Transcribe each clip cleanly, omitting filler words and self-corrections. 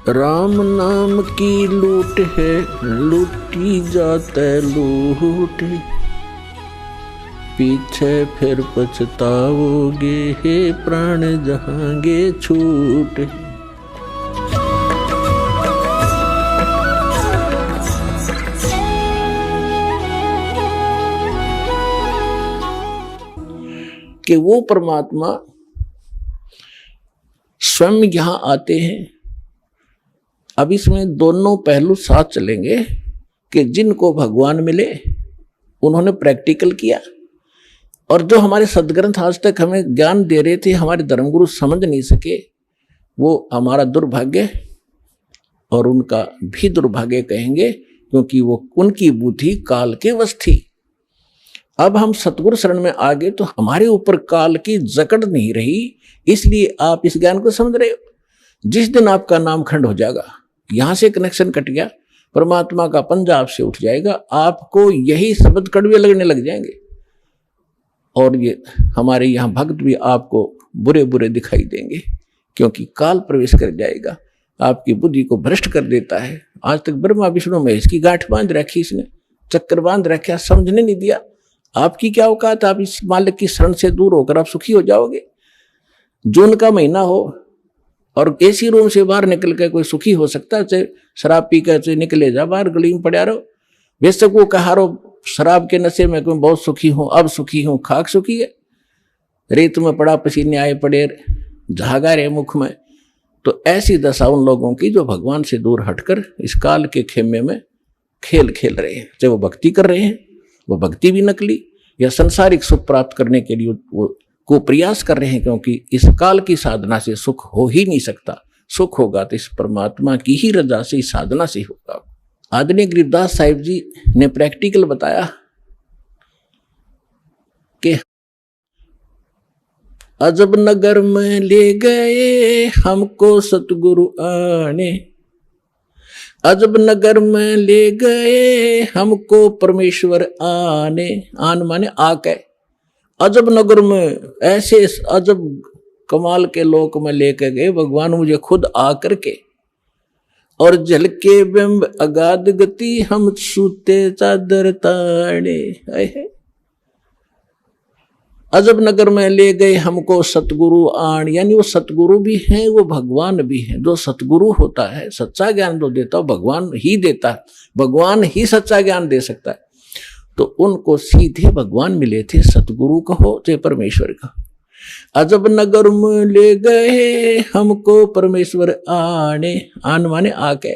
राम नाम की लूट है, लूटी जाते लूट, पीछे फिर पछताओगे, हे प्राण जहांगे छूट। कि वो परमात्मा स्वयं यहां आते हैं। अब इसमें दोनों पहलू साथ चलेंगे कि जिनको भगवान मिले उन्होंने प्रैक्टिकल किया, और जो हमारे सदग्रंथ आज तक हमें ज्ञान दे रहे थे, हमारे धर्मगुरु समझ नहीं सके, वो हमारा दुर्भाग्य और उनका भी दुर्भाग्य कहेंगे, क्योंकि वो उनकी बुद्धि काल के वश थी। अब हम सतगुरु शरण में आ गए तो हमारे ऊपर काल की जकड़ नहीं रही, इसलिए आप इस ज्ञान को समझ रहे हो। जिस दिन आपका नाम खंड हो जाएगा, यहां से कनेक्शन कट गया, परमात्मा का पंजा आपसे उठ जाएगा, आपको यही शब्द कड़वे लगने लग जाएंगे, और ये हमारे यहाँ भक्त भी आपको बुरे बुरे दिखाई देंगे, क्योंकि काल प्रवेश कर जाएगा, आपकी बुद्धि को भ्रष्ट कर देता है। आज तक ब्रह्मा विष्णु महेश की गांठ बांध रखी, इसने चक्कर बांध रखा, समझने नहीं दिया। आपकी क्या औकात, आप इस मालिक की शरण से दूर होकर आप सुखी हो जाओगे। जून का महीना हो और एसी रूम से बाहर निकल कर कोई सुखी हो सकता है? चाहे शराब पी कर निकले जा बाहर, गली में पड़ा रहो, बेशक वो कहा रहो शराब के नशे में कोई बहुत सुखी हूं, अब सुखी हूं, खाक सुखी है, रेत में पड़ा पसीने आए पड़े, झागा रहे मुख में। तो ऐसी दशा उन लोगों की जो भगवान से दूर हटकर इस काल के खेमे में खेल खेल रहे हैं। चाहे वो भक्ति कर रहे हैं, वो भक्ति भी नकली, या संसारिक सुख प्राप्त करने के लिए वो को प्रयास कर रहे हैं, क्योंकि इस काल की साधना से सुख हो ही नहीं सकता। सुख होगा तो इस परमात्मा की ही रजा से, इस साधना से होगा। आदरणीय गरीबदास साहिब जी ने प्रैक्टिकल बताया कि अजब नगर में ले गए हमको सतगुरु आने, अजब नगर में ले गए हमको परमेश्वर आने। आन माने आके, अजब नगर में, ऐसे अजब कमाल के लोक में लेकर गए भगवान मुझे खुद आकर के, और जल के बिंब अगाध गति हम सूते चादर ताड़े। अजब नगर में ले गए हमको सतगुरु आन, यानी वो सतगुरु भी हैं, वो भगवान भी हैं। जो सतगुरु होता है, सच्चा ज्ञान जो देता है भगवान ही देता है, भगवान ही सच्चा ज्ञान दे सकता है। तो उनको सीधे भगवान मिले थे, सतगुरु कहो चाहे परमेश्वर कहो। अजब नगर में ले गए हमको परमेश्वर आने, आन माने आके,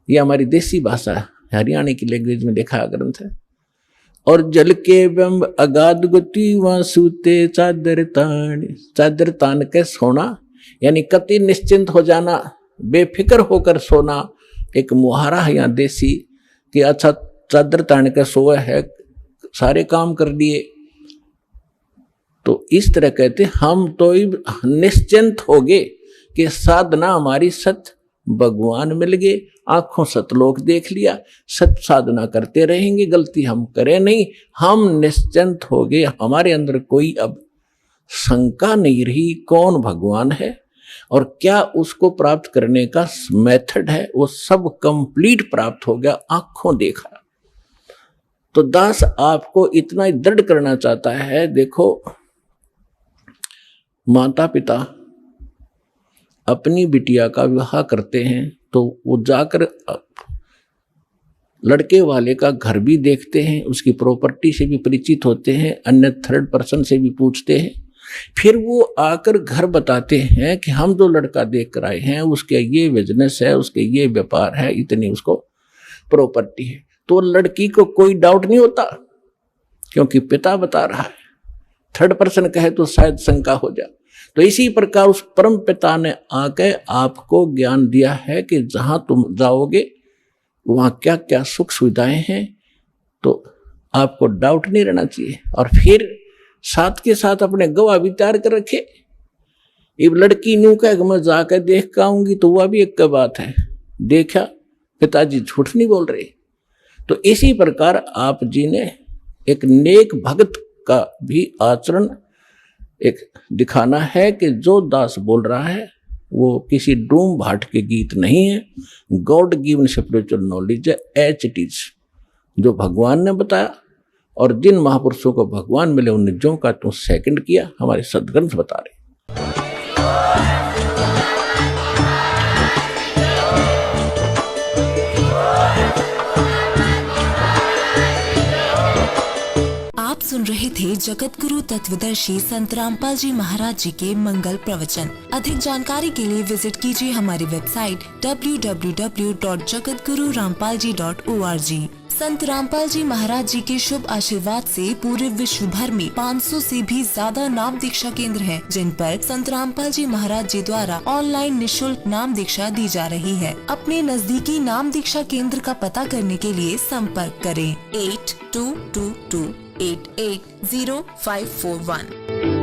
ये हमारी देसी भाषा हरियाणा की लैंग्वेज में लिखा ग्रंथ है। और जल के बिंब अगाध गति वहां सूते चादर तान, चादर तान के सोना, यानी कति निश्चिंत हो जाना, बेफिक्र होकर सोना। एक मुहारा है यहाँ देसी कि अच्छा चादर तान के सोए है, सारे काम कर दिए। तो इस तरह कहते हम तो निश्चिंत हो गए कि साधना हमारी सत भगवान मिल गए, आंखों सतलोक देख लिया, सत साधना करते रहेंगे, गलती हम करें नहीं, हम निश्चिंत हो गए। हमारे अंदर कोई अब शंका नहीं रही कौन भगवान है और क्या उसको प्राप्त करने का मेथड है, वो सब कंप्लीट प्राप्त हो गया, आंखों देखा। तो दास आपको इतना ही दृढ़ करना चाहता है। देखो, माता पिता अपनी बिटिया का विवाह करते हैं तो वो जाकर लड़के वाले का घर भी देखते हैं, उसकी प्रॉपर्टी से भी परिचित होते हैं, अन्य थर्ड पर्सन से भी पूछते हैं, फिर वो आकर घर बताते हैं कि हम जो लड़का देख कर आए हैं उसके ये बिजनेस है, उसके ये व्यापार है, इतनी उसको प्रॉपर्टी है। तो लड़की को कोई डाउट नहीं होता, क्योंकि पिता बता रहा है। थर्ड पर्सन कहे तो शायद शंका हो जाए। तो इसी प्रकार उस परम पिता ने आके आपको ज्ञान दिया है कि जहां तुम जाओगे वहां क्या क्या सुख सुविधाएं हैं, तो आपको डाउट नहीं रहना चाहिए। और फिर साथ के साथ अपने गवाह भी तैयार कर रखे। अब लड़की न्यू कह कि मैं जाकर देख के आऊंगी, तो वह भी एक बात है, देखा पिताजी झूठ नहीं बोल रहे। तो इसी प्रकार आप जी ने एक नेक भक्त का भी आचरण एक दिखाना है कि जो दास बोल रहा है वो किसी डूम भाट के गीत नहीं है, गॉड गिवन स्पिरिचुअल नॉलेज है, एज इट इज, जो भगवान ने बताया। और जिन महापुरुषों को भगवान मिले उनने जो का तो सेकंड किया, हमारे सदग्रंथ बता रहे। आप सुन रहे थे जगत गुरु तत्वदर्शी संत रामपाल जी महाराज जी के मंगल प्रवचन। अधिक जानकारी के लिए विजिट कीजिए हमारी वेबसाइट www.jagatgururampalji.org। संत रामपाल जी महाराज जी के शुभ आशीर्वाद से पूरे विश्व भर में 500 से भी ज्यादा नाम दीक्षा केंद्र हैं, जिन पर संत रामपाल जी महाराज जी द्वारा ऑनलाइन निशुल्क नाम दीक्षा दी जा रही है। अपने नजदीकी नाम दीक्षा केंद्र का पता करने के लिए संपर्क करें 8222880541।